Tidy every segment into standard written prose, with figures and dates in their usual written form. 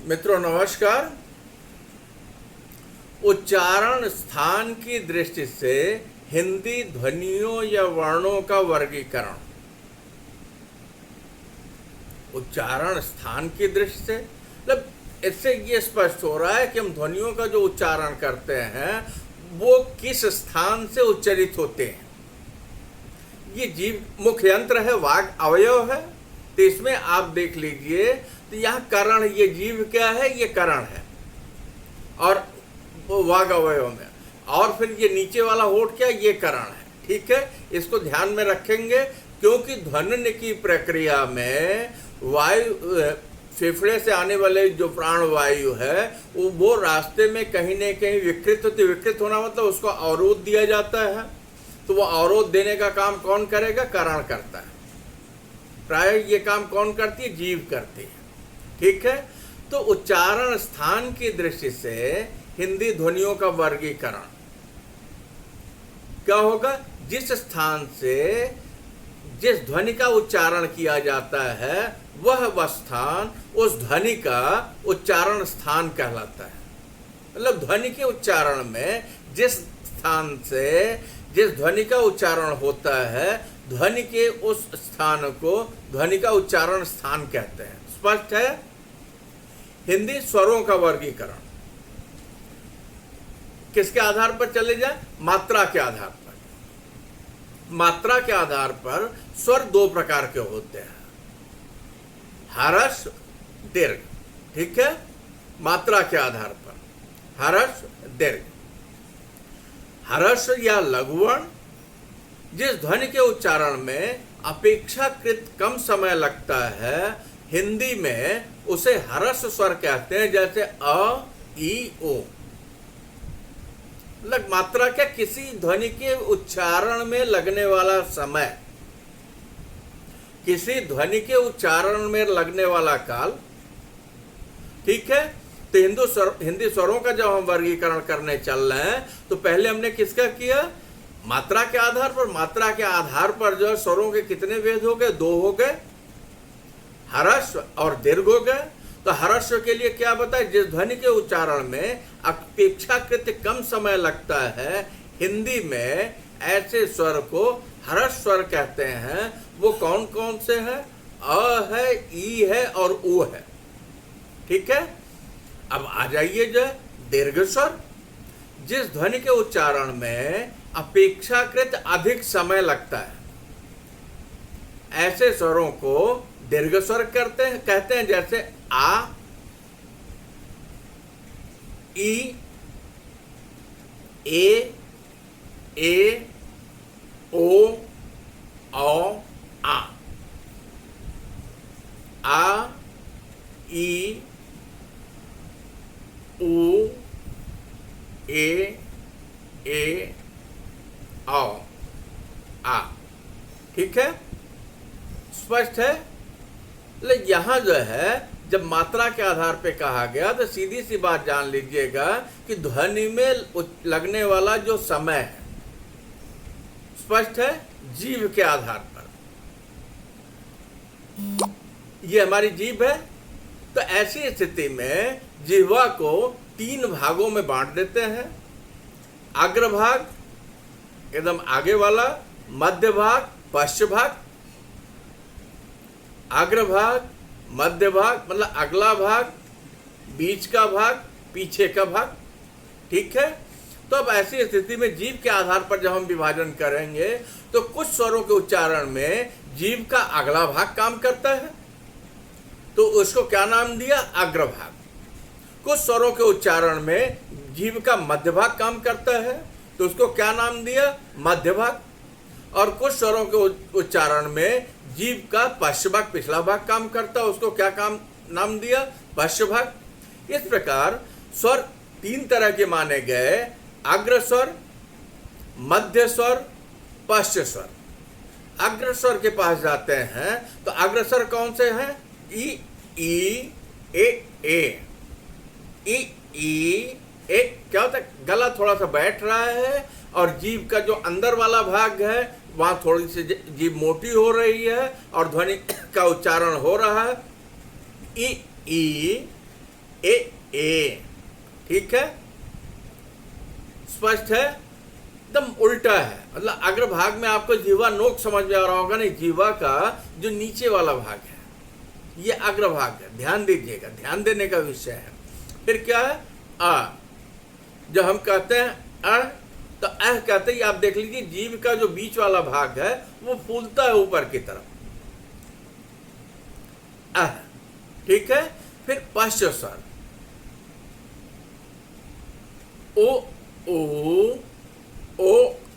मित्रों नमस्कार। उच्चारण स्थान की दृष्टि से हिंदी ध्वनियों या वर्णों का वर्गीकरण। उच्चारण स्थान की दृष्टि से मतलब इससे ये स्पष्ट हो रहा है कि हम ध्वनियों का जो उच्चारण करते हैं वो किस स्थान से उच्चरित होते हैं। ये जीव मुख्य यंत्र है, वाग अवयव है, तो इसमें आप देख लीजिए तो यहाँ करण, ये जीव क्या है, ये करण है और वाग अवयव में, और फिर ये नीचे वाला होठ क्या, ये करण है। ठीक है, इसको ध्यान में रखेंगे क्योंकि ध्वनि की प्रक्रिया में वायु, फेफड़े से आने वाले जो प्राण वायु है वो रास्ते में कहीं न कहीं विकृत होती। विकृत होना मतलब उसको अवरोध दिया जाता है, तो वो अवरोध देने का काम कौन करेगा, करण करता है। प्राय ये काम कौन करती है, जीव करती है। ठीक है, तो उच्चारण स्थान की दृष्टि से हिंदी ध्वनियों का वर्गीकरण क्या होगा, जिस स्थान से जिस ध्वनि का उच्चारण किया जाता है वह स्थान उस ध्वनि का उच्चारण स्थान कहलाता है। मतलब ध्वनि के उच्चारण में जिस स्थान से जिस ध्वनि का उच्चारण होता है, ध्वनि के उस स्थान को ध्वनि का उच्चारण स्थान कहते हैं। स्पष्ट है। हिंदी स्वरों का वर्गीकरण किसके आधार पर चले जाए, मात्रा के आधार पर। मात्रा के आधार पर स्वर दो प्रकार के होते हैं, हर्ष, दीर्घ। ठीक है, मात्रा के आधार पर हर्ष, दीर्घ। हर्ष या लघुवर्ण जिस ध्वनि के उच्चारण में अपेक्षाकृत कम समय लगता है, हिंदी में उसे हर्ष स्वर कहते हैं, जैसे अ, ई, ओ। मात्रा क्या, किसी ध्वनि के उच्चारण में लगने वाला समय, किसी ध्वनि के उच्चारण में लगने वाला काल। ठीक है, तो हिंदी स्वरों का जब हम वर्गीकरण करने चल रहे हैं तो पहले हमने किसका किया, मात्रा के आधार पर। मात्रा के आधार पर जो स्वरों के कितने भेद हो गए, दो हो गए, हर्ष और दीर्घ हो गए। तो हर्ष के लिए क्या बताए, जिस ध्वनि के उच्चारण में अपेक्षाकृत कम समय लगता है, हिंदी में ऐसे स्वर को हर्ष स्वर कहते हैं। वो कौन कौन से हैं, अ है, ई है और ऊ है। ठीक है, अब आ जाइए जो दीर्घ स्वर, जिस ध्वनि के उच्चारण में अपेक्षाकृत अधिक समय लगता है, ऐसे स्वरों को दीर्घ स्वर कहते हैं, जैसे आ, ई, ए, ओ, औ, आ, ई, ऊ, ए, औ, आ। ठीक है, स्पष्ट है। लेकिन यहां जो है जब मात्रा के आधार पे कहा गया तो सीधी सी बात जान लीजिएगा कि ध्वनि में लगने वाला जो समय है, स्पष्ट है, जीव के आधार पर। ये हमारी जीभ है। तो ऐसी स्थिति में जिह्वा को तीन भागों में बांट देते हैं, अग्रभाग एकदम आगे वाला, मध्य भाग, पश्च भाग। अग्रभाग, मध्य भाग मतलब अगला भाग, बीच का भाग, पीछे का भाग। ठीक है, तो अब ऐसी स्थिति में जीभ के आधार पर जब हम विभाजन करेंगे तो कुछ स्वरों के उच्चारण में जीभ का अगला भाग काम करता है, तो उसको क्या नाम दिया, अग्रभाग। कुछ स्वरों के उच्चारण में जीभ का मध्य भाग काम करता है, तो उसको क्या नाम दिया, मध्य भाग। और कुछ स्वरों के उच्चारण में जीभ का पश्च भाग, पिछला भाग काम करता है, उसको क्या नाम दिया, पश्च भाग। इस प्रकार स्वर तीन तरह के माने गए, अग्र स्वर, मध्य स्वर, पश्च स्वर। अग्र स्वर के पास जाते हैं तो अग्र स्वर कौन से हैं, ई, ए। क्या होता है, गला थोड़ा सा बैठ रहा है और जीभ का जो अंदर वाला भाग है वहां थोड़ी सी जीभ मोटी हो रही है और ध्वनि का उच्चारण हो रहा है। ई, ए ए। ठीक है, स्पष्ट है, एकदम उल्टा है। मतलब अग्रभाग में आपको जीवा नोक समझ में आ रहा होगा, नहीं, जीवा का जो नीचे वाला भाग है ये अग्रभाग है, ध्यान दीजिएगा, ध्यान देने का विषय है। फिर क्या है, आ। जब हम कहते हैं अ, तो अह कहते ही आप देख लीजिए जीभ का जो बीच वाला भाग है वो फूलता है ऊपर की तरफ, अह। ठीक है, फिर पश्च स्वर, ओ ओ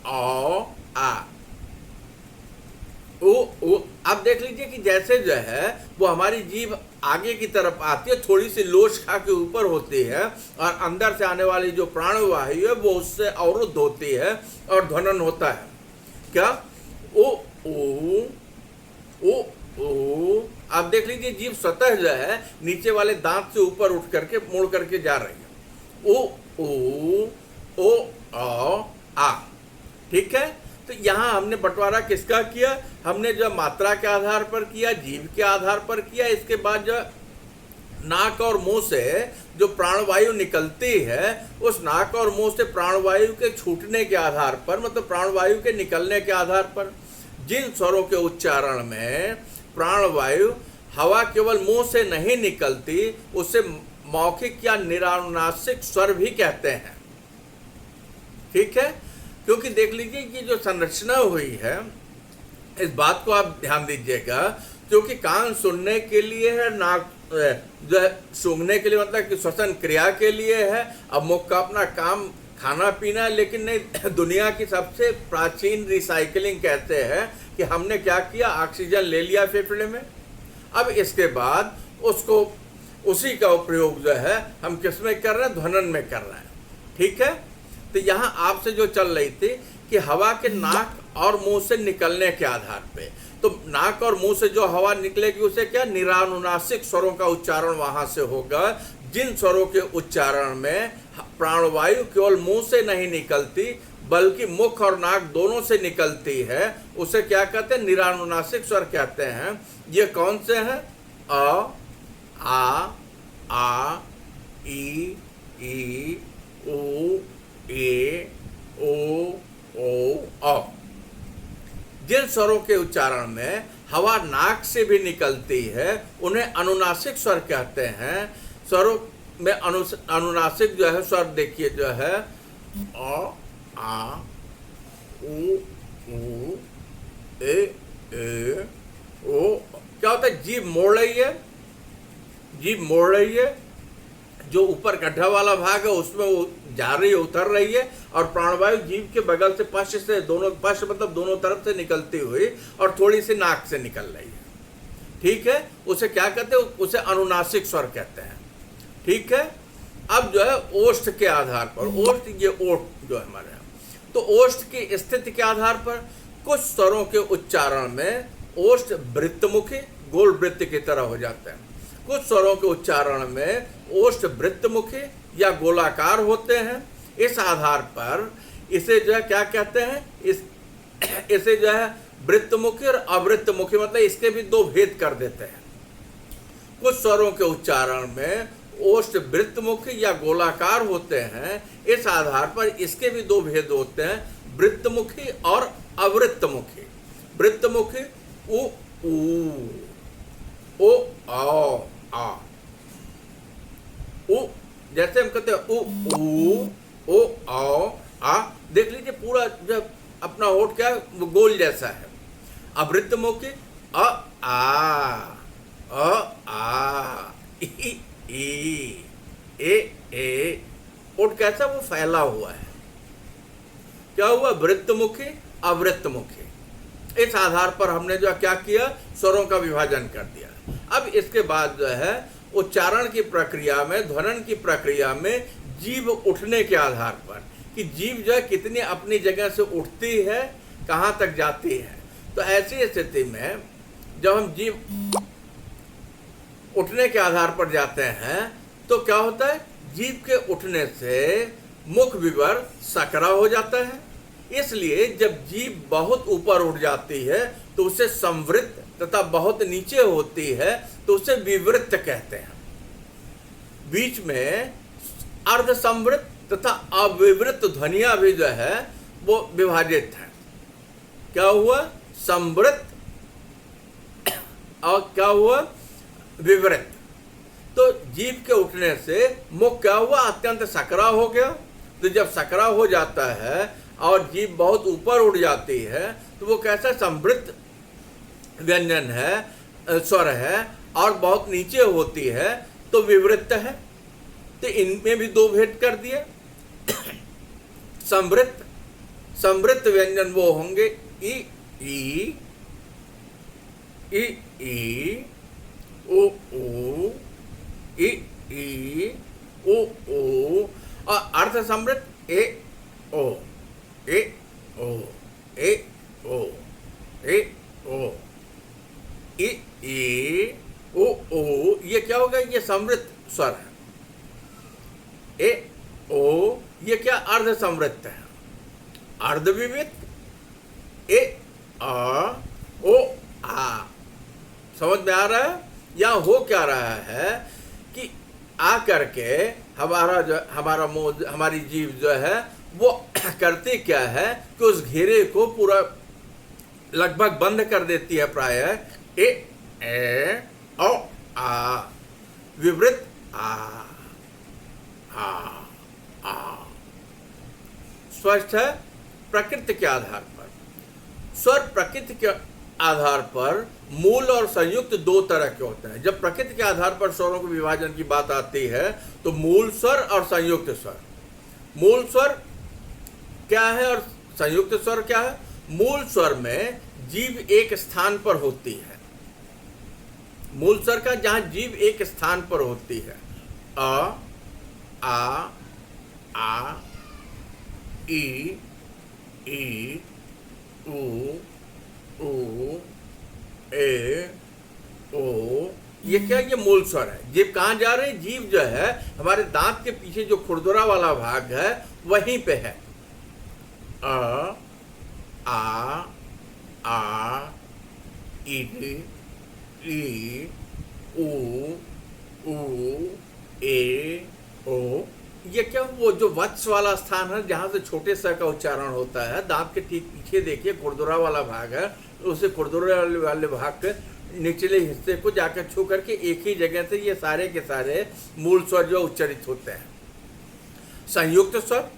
आ आ, ओ। आप देख लीजिए कि जैसे जो है वो हमारी जीभ आगे की तरफ आती है, थोड़ी सी लोच खा के ऊपर होती है, और अंदर से आने वाली जो प्राणवायु है वो उससे अवरुद्ध होती है और ध्वनन होता है। क्या, ओ ओ। आप देख लीजिए जीभ सतह जो है नीचे वाले दांत से ऊपर उठ करके मुड़ करके जा रही है, ओ आ। ठीक है, तो यहाँ हमने बंटवारा किसका किया, हमने जो मात्रा के आधार पर किया, जीभ के आधार पर किया। इसके बाद जो नाक और मुंह से जो प्राणवायु निकलती है, उस नाक और मुंह से प्राणवायु के छूटने के आधार पर, मतलब प्राणवायु के निकलने के आधार पर, जिन स्वरों के उच्चारण में प्राणवायु हवा केवल मुंह से नहीं निकलती, उसे मौखिक या निरानुनासिक स्वर भी कहते हैं। ठीक है, क्योंकि देख लीजिए कि जो संरचना हुई है, इस बात को आप ध्यान दीजिएगा, क्योंकि कान सुनने के लिए है, नाक जो है सूंघने के लिए, मतलब कि श्वसन क्रिया के लिए है, अब मुख का अपना काम खाना पीना है। लेकिन नहीं, दुनिया की सबसे प्राचीन रिसाइकलिंग कहते हैं कि हमने क्या किया, ऑक्सीजन ले लिया फेफड़े में, अब इसके बाद उसको उसी का प्रयोग जो है हम किस में कर रहे हैं, ध्वनन में कर रहे हैं। ठीक है, तो यहाँ आपसे जो चल रही थी कि हवा के नाक और मुंह से निकलने के आधार पे, तो नाक और मुंह से जो हवा निकलेगी उसे क्या, निरानुनासिक स्वरों का उच्चारण वहां से होगा। जिन स्वरों के उच्चारण में प्राणवायु केवल मुंह से नहीं निकलती बल्कि मुख और नाक दोनों से निकलती है, उसे क्या कहते हैं, निरानुनासिक स्वर कहते हैं। ये कौन से हैं, अ, आ, ई, उ, ए, ओ, औ। जिन स्वरों के उच्चारण में हवा नाक से भी निकलती है उन्हें अनुनासिक स्वर कहते हैं। स्वरों में अनुनासिक जो है स्वर देखिए जो है, अ, आ, उ, ए, ओ। क्या होता है, जीभ मोड़ रही है, जीभ मोड़ रही है, जो ऊपर गड्ढा वाला भाग है उसमें वो जा रही है, उतर रही है, और प्राणवायु जीभ के बगल से पश्च से, दोनों पश्च मतलब दोनों तरफ से निकलती हुई और थोड़ी सी नाक से निकल रही है। ठीक है, उसे क्या कहते हैं, उसे अनुनासिक स्वर कहते हैं। ठीक है, अब जो है ओष्ठ के आधार पर, ओष्ठ ये ओठ जो है हमारे यहाँ, तो ओष्ठ की स्थिति के आधार पर कुछ स्वरों के उच्चारण में ओष्ठ वृत्तमुखी गोल वृत्त की तरह हो जाते हैं, कुछ स्वरों के उच्चारण में ओष्ठ वृत्तमुखी या गोलाकार होते हैं। इस आधार पर इसे जो है क्या कहते हैं, इसे जो है वृत्तमुखी और अवृत्तमुखी, मतलब इसके भी दो भेद कर देते हैं। कुछ स्वरों के उच्चारण में ओष्ठ वृत्तमुखी या गोलाकार होते हैं, इस आधार पर इसके भी दो भेद होते हैं, वृत्तमुखी और अवृत्तमुखी। वृत्तमुखी उ, ओ, आओ, आ, उ, जैसे हम कहते हैं ओ, आओ, आ। देख लीजिए पूरा जब अपना होठ क्या है, वो गोल जैसा है। अवृत्तमुखी अ, आ, ई, ए, होठ कैसा, वो फैला हुआ है। क्या हुआ, वृत्तमुखी अवृत्तमुखी। इस आधार पर हमने जो क्या किया, स्वरों का विभाजन कर दिया। अब इसके बाद जो है उच्चारण की प्रक्रिया में, ध्वनन की प्रक्रिया में जीभ उठने के आधार पर, कि जीभ जो है कितनी अपनी जगह से उठती है, कहाँ तक जाती है। तो ऐसी स्थिति में जब हम जीभ उठने के आधार पर जाते हैं तो क्या होता है, जीभ के उठने से मुख विवर सकरा हो जाता है। इसलिए जब जीभ बहुत ऊपर उठ जाती है तो उसे संवृत्त, तथा बहुत नीचे होती है तो उसे विवृत्त कहते हैं। बीच में अर्ध संवृत तथा अविवृत ध्वनियां भी जो है वो विभाजित है। क्या हुआ? संवृत और क्या हुआ? विवृत। तो जीभ के उठने से मुख क्या हुआ? अत्यंत सकरा हो गया। तो जब सकरा हो जाता है और जीभ बहुत ऊपर उड़ जाती है तो वो कैसा? संवृत व्यंजन है, स्वर है, और बहुत नीचे होती है तो विवृत है। तो इनमें भी दो भेद कर दिए। संवृत व्यंजन वो होंगे ई ई ओ ओ, ई ई ओ ओ, और अर्थ संवृत ए ओ ए ओ ए ओ ए ओ ई ई ओ ओ। ये क्या होगा? ये संवृत स्वर है। ए ओ ये क्या? अर्ध संवृत है। अर्ध विविध ए आ ओ आ। समझ में आ रहा है? यहाँ हो क्या रहा है कि आ करके हमारा मुंह, हमारी जीभ जो है वो करती क्या है कि उस घेरे को पूरा लगभग बंद कर देती है। प्रायः ए ओ आ, विवृत आ आ। स्पष्ट है? प्रकृति के आधार पर स्वर प्रकृति के आधार पर मूल और संयुक्त दो तरह के होते हैं। जब प्रकृति के आधार पर स्वरों के विभाजन की बात आती है तो मूल स्वर और संयुक्त स्वर। मूल स्वर क्या है और संयुक्त स्वर क्या है? मूल स्वर में जीभ एक स्थान पर होती है। मूल स्वर का जहां जीभ एक स्थान पर होती है। आ ई ऊ ए ओ। ये क्या? ये मूल स्वर है। जीभ कहाँ जा रही है? जीभ जो है हमारे दांत के पीछे जो खुरदुरा वाला भाग है वहीं पे है। आ ई ऊ ए ओ। ये क्या? वो जो वत्स वाला स्थान है जहां से छोटे स का उच्चारण होता है, दांत के ठीक पीछे देखिए खुरदुरा वाला भाग है। उसे खुरदुरे वाले भाग के निचले हिस्से को जाकर छू करके एक ही जगह से ये सारे के सारे मूल स्वर जो उच्चारित होते हैं। संयुक्त स्वर।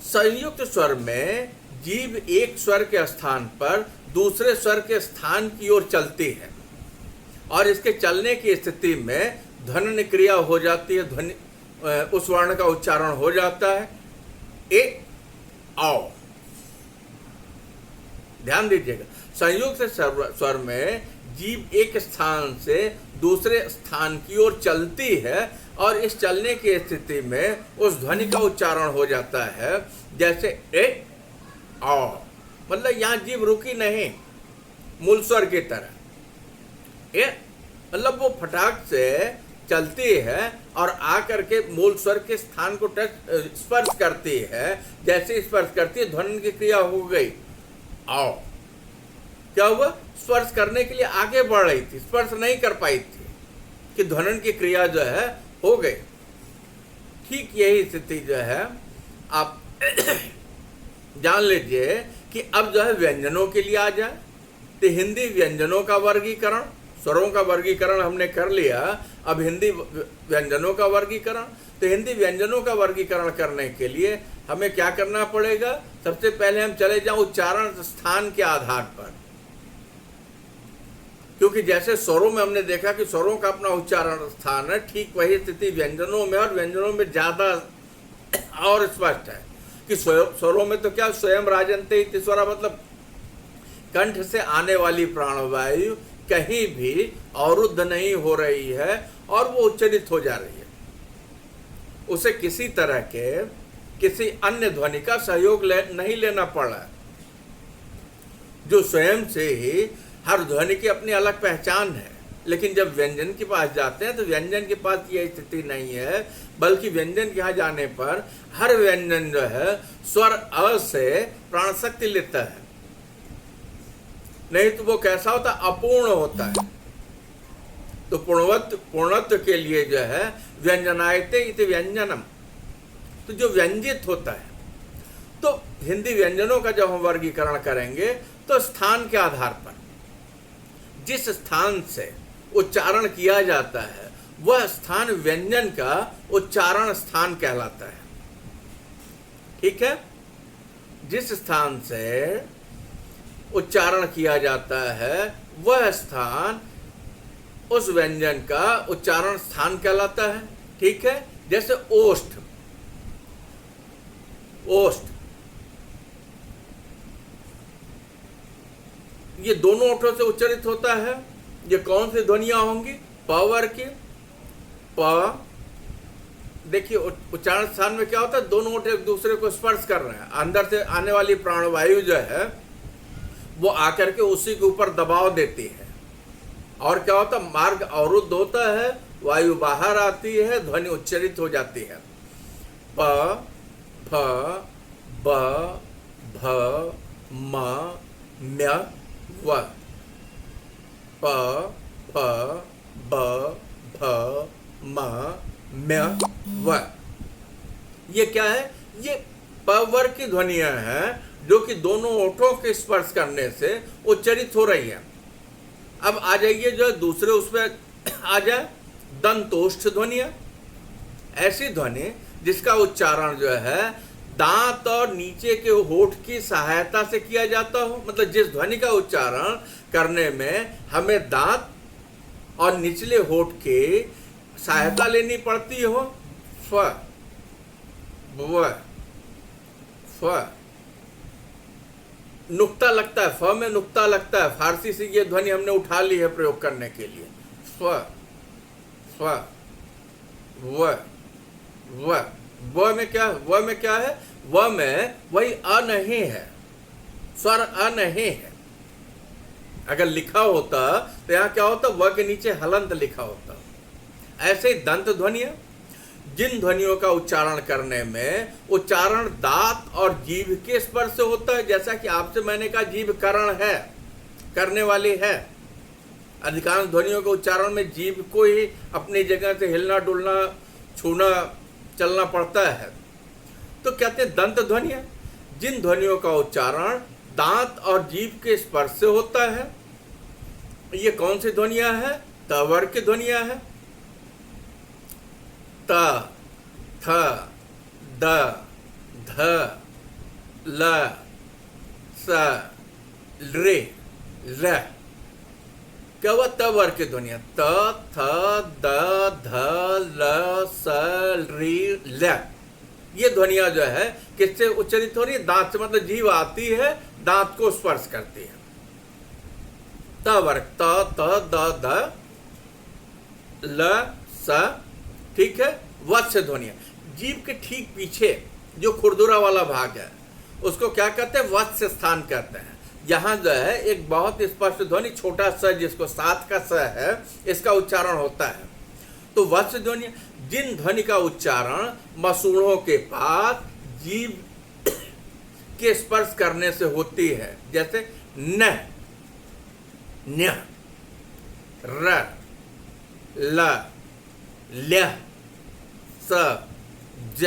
संयुक्त स्वर में जीभ एक स्वर के स्थान पर दूसरे स्वर के स्थान की ओर चलती है और इसके चलने की स्थिति में ध्वनि क्रिया हो जाती है। ध्वनि उस वर्ण का उच्चारण हो जाता है ए आओ। ध्यान दीजिएगा, संयुक्त स्वर में जीभ एक स्थान से दूसरे स्थान की ओर चलती है और इस चलने की स्थिति में उस ध्वनि का उच्चारण हो जाता है। जैसे ए आओ, मतलब यहां जीभ रुकी नहीं, मूल स्वर की तरह। ए मतलब वो फटाक से चलती है और आकर के मूल स्वर के स्थान को स्पर्श करती है। जैसे स्पर्श करती है ध्वनि की क्रिया हो गई आओ। क्या हुआ? स्पर्श करने के लिए आगे बढ़ रही थी, स्पर्श नहीं कर पाई थी कि ध्वनि की क्रिया जो है हो गई। ठीक यही स्थिति जो है आप जान लीजिए कि अब जो है व्यंजनों के लिए आ जाए तो हिंदी व्यंजनों का वर्गीकरण, स्वरों का वर्गीकरण हमने कर लिया। अब हिंदी व्यंजनों का वर्गीकरण। तो हिंदी व्यंजनों का वर्गीकरण करने के लिए हमें क्या करना पड़ेगा? सबसे पहले हम चले जाएं उच्चारण स्थान के आधार पर, क्योंकि जैसे स्वरों में हमने देखा कि स्वरों का अपना उच्चारण स्थान है, ठीक वही स्थिति व्यंजनों में, और व्यंजनों में ज्यादा और स्पष्ट है कि स्वरों में तो क्या स्वयं राजन्ते इति स्वरा, मतलब कंठ से आने वाली प्राणवायु कहीं भी अवरुद्ध नहीं हो रही है और वो उच्चरित हो जा रही है। उसे किसी तरह के किसी अन्य ध्वनि का सहयोग नहीं लेना पड़ा, जो स्वयं से ही हर ध्वनि की अपनी अलग पहचान है। लेकिन जब व्यंजन के पास जाते हैं तो व्यंजन के पास ये स्थिति नहीं है, बल्कि व्यंजन के यहाँ जाने पर हर व्यंजन जो है स्वर अ से प्राण शक्ति लेता है, नहीं तो वो कैसा होता है? अपूर्ण होता है। तो पूर्णत्व के लिए जो है व्यंजनायते इति व्यंजनम, तो जो व्यंजित होता है। तो हिंदी व्यंजनों का जब हम वर्गीकरण करेंगे तो स्थान के आधार पर जिस स्थान से उच्चारण किया जाता है वह स्थान व्यंजन का उच्चारण स्थान कहलाता है। ठीक है, जिस स्थान से उच्चारण किया जाता है वह स्थान उस व्यंजन का उच्चारण स्थान कहलाता है। ठीक है, जैसे ओष्ठ, ओष्ठ ये दोनों ओठों से उच्चारित होता है। ये कौन सी ध्वनियां होंगी? प वर्ग की। प, देखिए उच्चारण स्थान में क्या होता है, दोनों ओठ एक दूसरे को स्पर्श कर रहे हैं। अंदर से आने वाली प्राणवायु जो है वो आकर के उसी के ऊपर दबाव देती है और क्या होता है, मार्ग अवरुद्ध होता है, वायु बाहर आती है, ध्वनि उच्चरित हो जाती है। प, फ, ब, भ, म, म्य, व। प, फ, ब, भ, म, म्य, व। ये क्या है? ये प वर्ग की ध्वनियां हैं जो कि दोनों ओठों के स्पर्श करने से उच्चरित हो रही है। अब आ जाइए जो दूसरे उसमें आ जाए दंतोष्ठ ध्वनियां, ऐसी ध्वनि जिसका उच्चारण जो है दांत और नीचे के होठ की सहायता से किया जाता हो, मतलब जिस ध्वनि का उच्चारण करने में हमें दांत और निचले होठ की सहायता लेनी पड़ती हो। फ, व, फ, नुक्ता लगता है, फ में नुक्ता लगता है। फारसी से ये ध्वनि हमने उठा ली है प्रयोग करने के लिए। फ, फ, व, व, व में क्या, व में क्या है? व में वही अ नहीं है, स्वर अ नहीं है। अगर लिखा होता तो यहाँ क्या होता, व के नीचे हलंत लिखा होता। ऐसे ही दंत ध्वनियां, जिन ध्वनियों का उच्चारण करने में उच्चारण दांत और जीभ के स्पर्श से होता है, जैसा कि आपसे मैंने कहा जीभ करण है, करने वाली है। अधिकांश ध्वनियों के उच्चारण में जीभ को ही अपनी जगह से हिलना डुलना छूना चलना पड़ता है। तो कहते हैं दंत ध्वनियां, जिन ध्वनियों का उच्चारण दांत और जीभ के स्पर्श से होता है। ये कौन सी ध्वनियां हैं? त वर्ग की ध्वनियां हैं। त, थ, द, ध, ल, स, रे, ल। क्या हुआ? त वर्ग की ध्वनियां, त, थ, द, ध, ल, स, री, ल। ये ध्वनियां जो है किससे उच्चरित हो रही है? दांत से, मतलब जीभ आती है, दांत को स्पर्श करती है। त वर्ग, त, द, ध, ल, स। ठीक है, वत्स ध्वनियां, जीभ के ठीक पीछे जो खुरदुरा वाला भाग है उसको क्या कहते हैं? वत्स स्थान कहते हैं। यहाँ जो है एक बहुत स्पष्ट ध्वनि छोटा स, जिसको सात का स है, इसका उच्चारण होता है। तो वत्स ध्वनि, जिन ध्वनि का उच्चारण मसूड़ों के पास जीभ के स्पर्श करने से होती है, जैसे न, न्य, र, ल, ल्य, स, ज,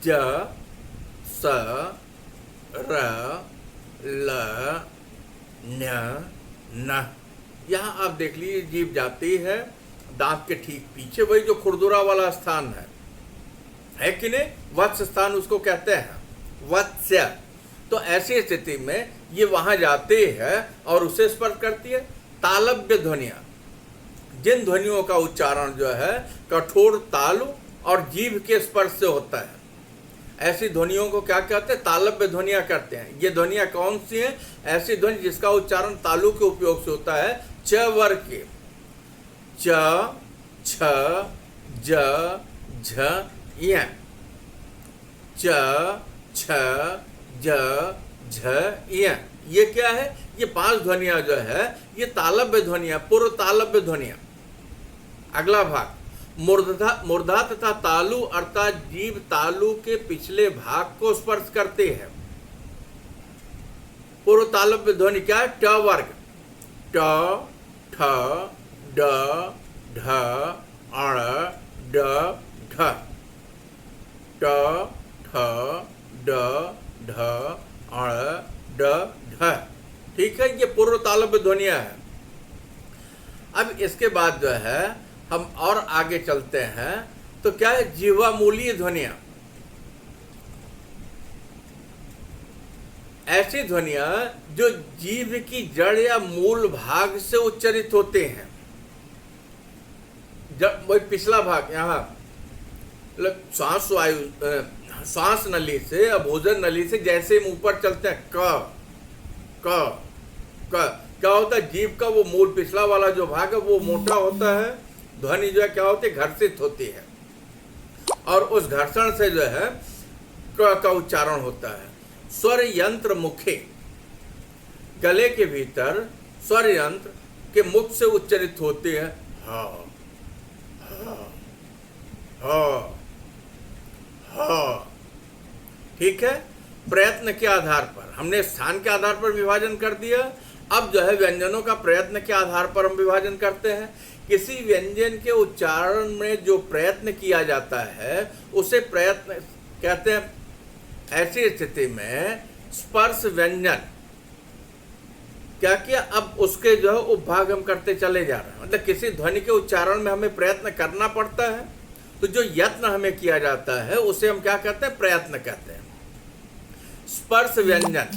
ज, स, र, ल, न्य, न। यहाँ आप देख लीजिए जीभ जाती है दांत के ठीक पीछे, वही जो खुरदुरा वाला स्थान है कि नहीं? वत्स स्थान उसको कहते हैं, वत्स्य। तो ऐसी स्थिति में ये वहां जाती है और उसे स्पर्श करती है। तालव्य ध्वनियां, जिन ध्वनियों का उच्चारण जो है कठोर तालु और जीभ के स्पर्श से होता है, ऐसी ध्वनियों को क्या कहते हैं? तालव्य ध्वनियां करते हैं। ये ध्वनियां कौन सी हैं? ऐसी ध्वनि जिसका उच्चारण तालु के उपयोग से होता है। च वर्ग के, च, छ, ज, झ, य। च, छ, ज, झ, य। ये क्या है? ये पांच ध्वनियां जो है ये तालव्य ध्वनियां, पूर्व तालव्य ध्वनियां। अगला भाग मूर्धा तथा तालु अर्थात जीभ तालु के पिछले भाग को स्पर्श करते हैं। पूर्व तालव्य ध्वनि क्या है? ट वर्ग, ट, ठ ड ढ अण ड ढ, ट ठ ड ढ अण ड ढ। ठीक है, ये पूर्व तालव्य ध्वनियां है। अब इसके बाद जो है हम और आगे चलते हैं तो क्या है, जिह्वामूलीय ध्वनियां। ऐसी ध्वनियां जो जीभ की जड़ या मूल भाग से उच्चरित होते हैं। जब वही पिछला भाग यहाँ मतलब श्वास वायु श्वास नली से या भोजन नली से जैसे हम ऊपर चलते हैं क क्या होता है, जीभ का वो मूल पिछला वाला जो भाग है वो मोटा होता है, ध्वनि जो है क्या होती है, घर्षित होती है, और उस घर्षण से जो है क का उच्चारण होता है। स्वर यंत्र मुखे, गले के भीतर स्वर यंत्र के मुख से उच्चरित होती है हा हा हा हा। ठीक है, प्रयत्न के आधार पर हमने स्थान के आधार पर विभाजन कर दिया। अब जो है व्यंजनों का प्रयत्न के आधार पर हम विभाजन करते हैं। किसी व्यंजन के उच्चारण में जो प्रयत्न किया जाता है उसे प्रयत्न कहते हैं। ऐसी स्थिति में स्पर्श व्यंजन क्या किया, अब उसके जो है उपभाग हम करते चले जा रहे हैं। मतलब किसी ध्वनि के उच्चारण में हमें प्रयत्न करना पड़ता है, तो जो यत्न हमें किया जाता है उसे हम क्या कहते हैं, प्रयत्न कहते हैं। स्पर्श व्यंजन,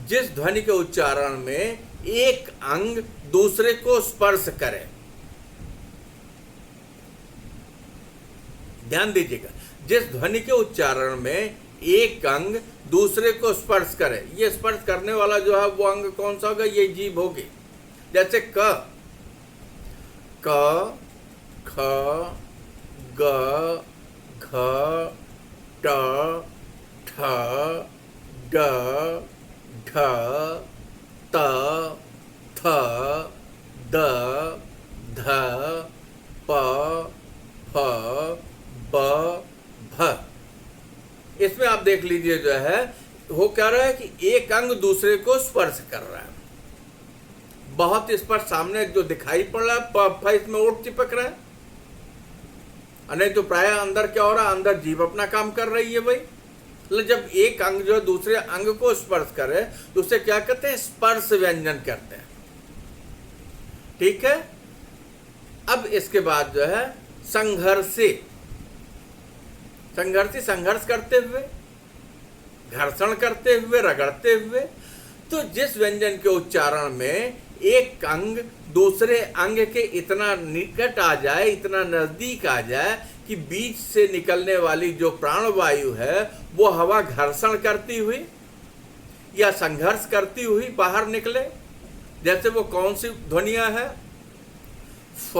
जिस ध्वनि के उच्चारण में एक अंग दूसरे को स्पर्श करे। ध्यान दीजिएगा, जिस ध्वनि के उच्चारण में एक अंग दूसरे को स्पर्श करे। ये स्पर्श करने वाला जो है वो अंग कौन सा होगा, ये जीभ होगी। जैसे क ख ग घ ट ठ ड ढ त थ द ध प फ ब भ। इसमें आप देख लीजिए जो है वो कह रहा है कि एक अंग दूसरे को स्पर्श कर रहा है। बहुत स्पर्श सामने जो दिखाई पड़ रहा है, प फ इसमें ओट चिपक रहा है, नहीं तो प्राय अंदर क्या हो रहा है, अंदर जीभ अपना काम कर रही है भाई। मतलब जब एक अंग जो दूसरे अंग को स्पर्श करे तो उसे क्या कहते हैं, स्पर्श व्यंजन कहते हैं। ठीक है, अब इसके बाद जो है संघर्षी। संघर्षी संघर्ष करते हुए, घर्षण करते हुए, रगड़ते हुए। तो जिस व्यंजन के उच्चारण में एक अंग दूसरे अंग के इतना निकट आ जाए, इतना नजदीक आ जाए कि बीच से निकलने वाली जो प्राणवायु है वो हवा घर्षण करती हुई या संघर्ष करती हुई बाहर निकले। जैसे वो कौन सी ध्वनियां है, फ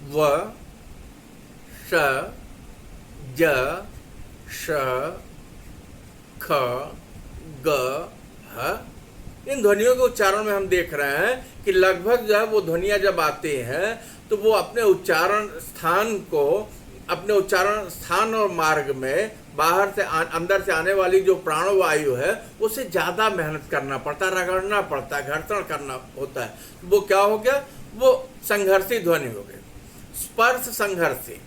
व श ज श ख ग ह। इन ध्वनियों के उच्चारण में हम देख रहे हैं कि लगभग जो है वो ध्वनियां जब आती हैं तो वो अपने उच्चारण स्थान को, अपने उच्चारण स्थान और मार्ग में बाहर से अंदर से आने वाली जो प्राणवायु है उसे ज़्यादा मेहनत करना पड़ता है, रगड़ना पड़ता है, घर्षण करना होता है। वो क्या हो गया, वो संघर्षी ध्वनि हो गई। स्पर्श संघर्षी,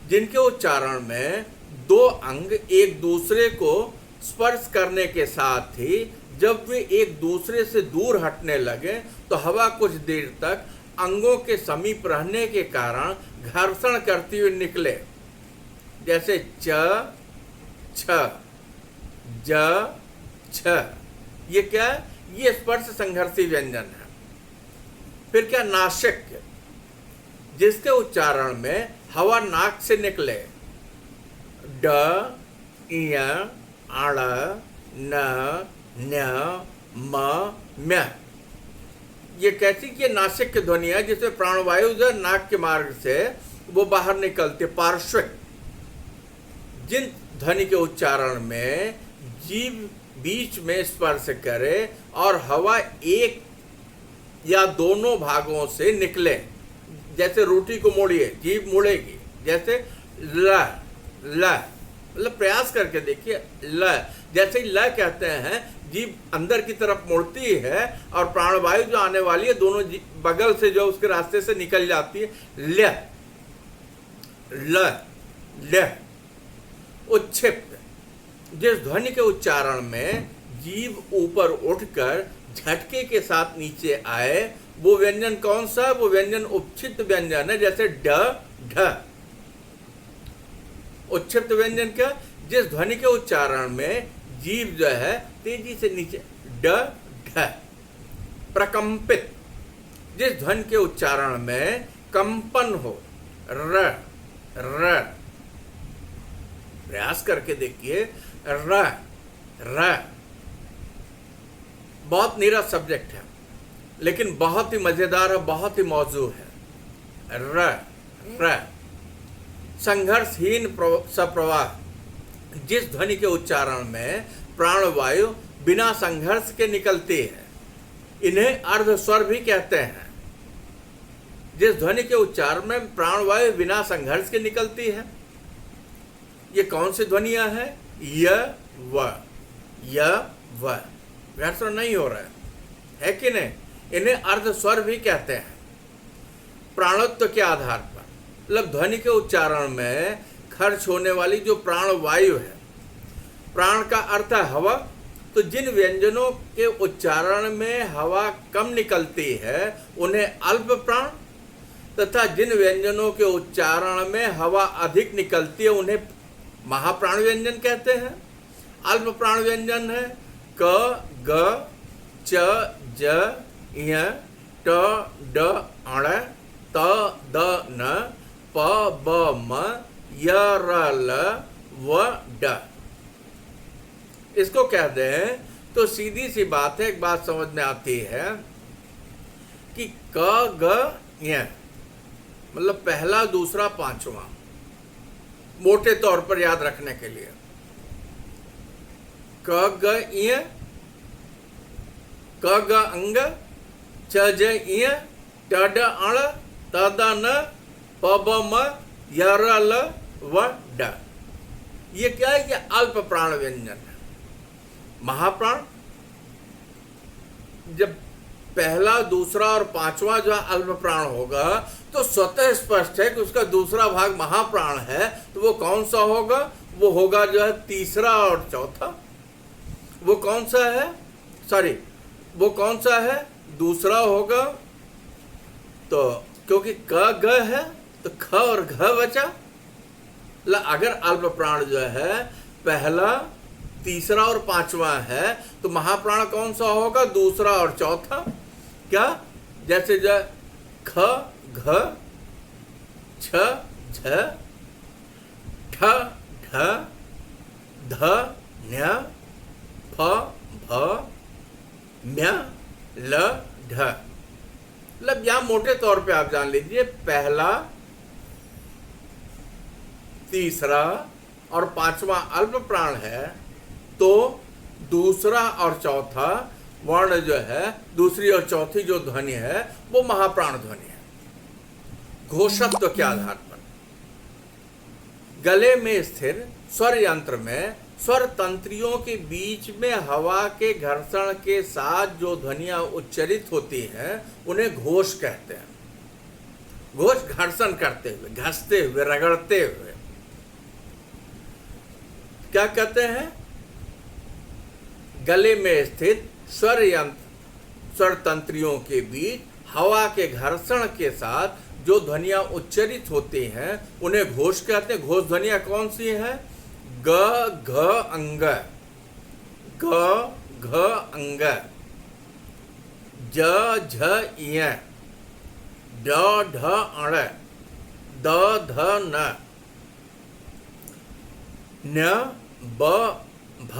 जिनके उच्चारण में दो अंग एक दूसरे को स्पर्श करने के साथ ही जब वे एक दूसरे से दूर हटने लगे तो हवा कुछ देर तक अंगों के समीप रहने के कारण घर्षण करती हुई निकले। जैसे च छ ज छ। ये क्या है, ये स्पर्श संघर्षी व्यंजन है। फिर क्या, नासिक, जिसके उच्चारण में हवा नाक से निकले। ड इय अण न न्य म म्य। ये कैसी कि नासिक की ध्वनि है जिसमें प्राणवायु जो नाक के मार्ग से वो बाहर निकलते। पार्श्विक, जिन ध्वनि के उच्चारण में जीभ बीच में स्पर्श करे और हवा एक या दोनों भागों से निकले। जैसे रोटी को मोड़िए, जीभ मुड़ेगी। जैसे ल ल, मतलब प्रयास करके देखिए, ल। जैसे ल कहते हैं जीभ अंदर की तरफ मुड़ती है और प्राणवायु जो आने वाली है दोनों बगल से जो उसके रास्ते से निकल जाती है। ल ल ल उच्छिप्त, जिस ध्वनि के उच्चारण में जीभ ऊपर उठकर झटके के साथ नीचे आए वो व्यंजन कौन सा है? वो व्यंजन उपक्षिप्त व्यंजन है, जैसे ड ढ। उच्छिप्त व्यंजन क्या? जिस ध्वनि के उच्चारण में जीभ जो है तेजी से नीचे, ड ढ। प्रकंपित, जिस ध्वनि के उच्चारण में कंपन हो, र र। प्रयास करके देखिए, र र। बहुत नीरस सब्जेक्ट है लेकिन बहुत ही मजेदार है, बहुत ही मौजू है। र र। संघर्षहीन सप्रवाह, जिस ध्वनि के उच्चारण में प्राणवायु बिना संघर्ष के निकलती है, इन्हें अर्ध स्वर भी कहते हैं। जिस ध्वनि के उच्चारण में प्राणवायु बिना संघर्ष के निकलती है, ये कौन सी ध्वनियां हैं? य व, य व। घर्षण नहीं हो रहा है कि नहीं? इन्हें अर्ध स्वर भी कहते हैं। प्राणत्व के आधार पर, मतलब ध्वनि के उच्चारण में खर्च होने वाली जो प्राणवायु है, प्राण का अर्थ है हवा, तो जिन व्यंजनों के उच्चारण में हवा कम निकलती है उन्हें अल्प प्राण, तथा जिन व्यंजनों के उच्चारण में हवा अधिक निकलती है उन्हें महाप्राण व्यंजन कहते हैं। अल्प प्राण व्यंजन है क, ग, च, ज, य, ट, ड, अण, त, द, न, प, ब, म, य, र, ल, व, ड। इसको कह दें तो सीधी सी बात है, एक बात समझ में आती है कि क, ग, य, मतलब पहला, दूसरा, पांचवा, मोटे तौर पर याद रखने के लिए। क, ग, य, क, ग, अंग, च, ज, य, ट, ड, अण, त, द, न, प, ब, म, य, र, ल, व, ड। ये क्या है? ये अल्प प्राण व्यंजन है। महाप्राण, जब पहला, दूसरा और पांचवा जो अल्प प्राण होगा तो स्वतः स्पष्ट है कि उसका दूसरा भाग महाप्राण है, तो वो कौन सा होगा? वो होगा जो है तीसरा और चौथा। वो कौन सा है? सॉरी, वो कौन सा है? दूसरा होगा। तो क्योंकि क, ग है तो ख और घ बचा। अगर अल्प प्राण जो है पहला, तीसरा और पांचवा है तो महाप्राण कौन सा होगा? दूसरा और चौथा। क्या? जैसे जो ख, घ, छ, झ, ठ, ढ, ध, न्य, फ, भ, म्य, ल, ढ। मतलब यहां मोटे तौर पे आप जान लीजिए, पहला, तीसरा और पांचवा अल्प प्राण है तो दूसरा और चौथा वर्ण जो है, दूसरी और चौथी जो ध्वनि है वो महाप्राण ध्वनि है। घोषत्व के आधार पर गले में स्थिर स्वर यंत्र में स्वर तंत्रियों के बीच में हवा के घर्षण के साथ जो ध्वनियां उच्चरित होती हैं उन्हें घोष कहते हैं। घोष घर्षण करते हुए, घसते हुए, रगड़ते हुए क्या कहते हैं? गले में स्थित स्वर यंत्र, स्वर तंत्रियों के बीच हवा के घर्षण के साथ जो ध्वनियां उच्चरित होती हैं उन्हें घोष कहते हैं। घोष ध्वनियां कौन सी हैं? ग, घ, अंग, ग, घ, अंग, ज, झ, य, ड, ढ, अण, द, ध, न, न्य, ब, भ,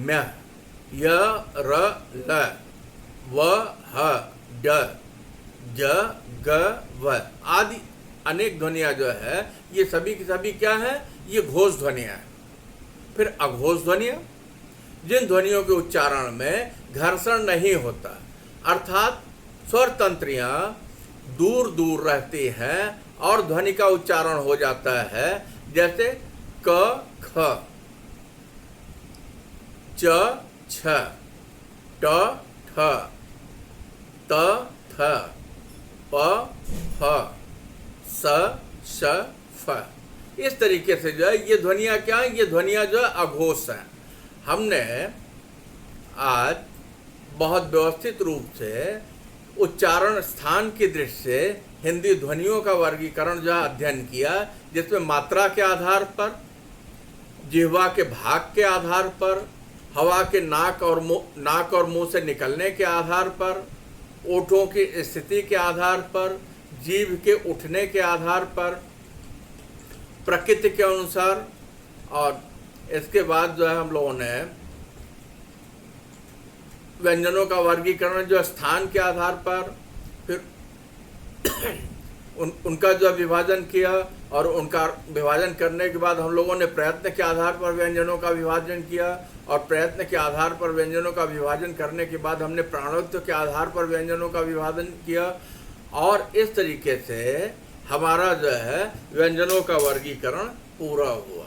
म्य, य, र, ल, व, ह, ड, ज, ग, व आदि अनेक ध्वनियां जो है ये सभी की सभी क्या है? ये घोष ध्वनियां हैं। फिर अघोष ध्वनियां, जिन ध्वनियों के उच्चारण में घर्षण नहीं होता, अर्थात स्वर तंत्रियां दूर दूर रहती हैं और ध्वनि का उच्चारण हो जाता है, जैसे क, ख, च, छ, ट ठ त थ प फ स श फ। इस तरीके से जो है ये ध्वनियाँ क्या हैं, ये ध्वनियाँ जो है अघोष हैं। हमने आज बहुत व्यवस्थित रूप से उच्चारण स्थान की दृष्टि से हिंदी ध्वनियों का वर्गीकरण जो है अध्ययन किया, जिसमें मात्रा के आधार पर, जिह्वा के भाग के आधार पर, हवा के नाक और मुंह से निकलने के आधार पर, ओठों की स्थिति के आधार पर, जीभ के उठने के आधार पर, प्रकृति के अनुसार, और इसके बाद जो है हम लोगों ने व्यंजनों का वर्गीकरण जो स्थान के आधार पर, फिर उनका जो विभाजन किया, और उनका विभाजन करने के बाद हम लोगों ने प्रयत्न के आधार पर व्यंजनों का विभाजन किया, और प्रयत्न के आधार पर व्यंजनों का विभाजन करने के बाद हमने प्राणोत्व के आधार पर व्यंजनों का विभाजन किया, और इस तरीके से हमारा जो है व्यंजनों का वर्गीकरण पूरा हुआ।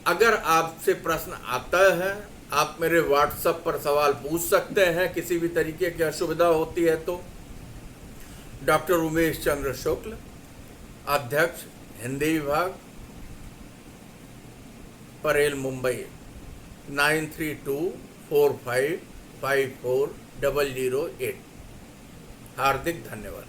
अगर आपसे प्रश्न आता है, आप मेरे व्हाट्सएप पर सवाल पूछ सकते हैं, किसी भी तरीके की असुविधा होती है तो। डॉक्टर उमेश चंद्र शुक्ल, अध्यक्ष हिंदी विभाग, परेल, मुंबई, 9324554008। हार्दिक धन्यवाद।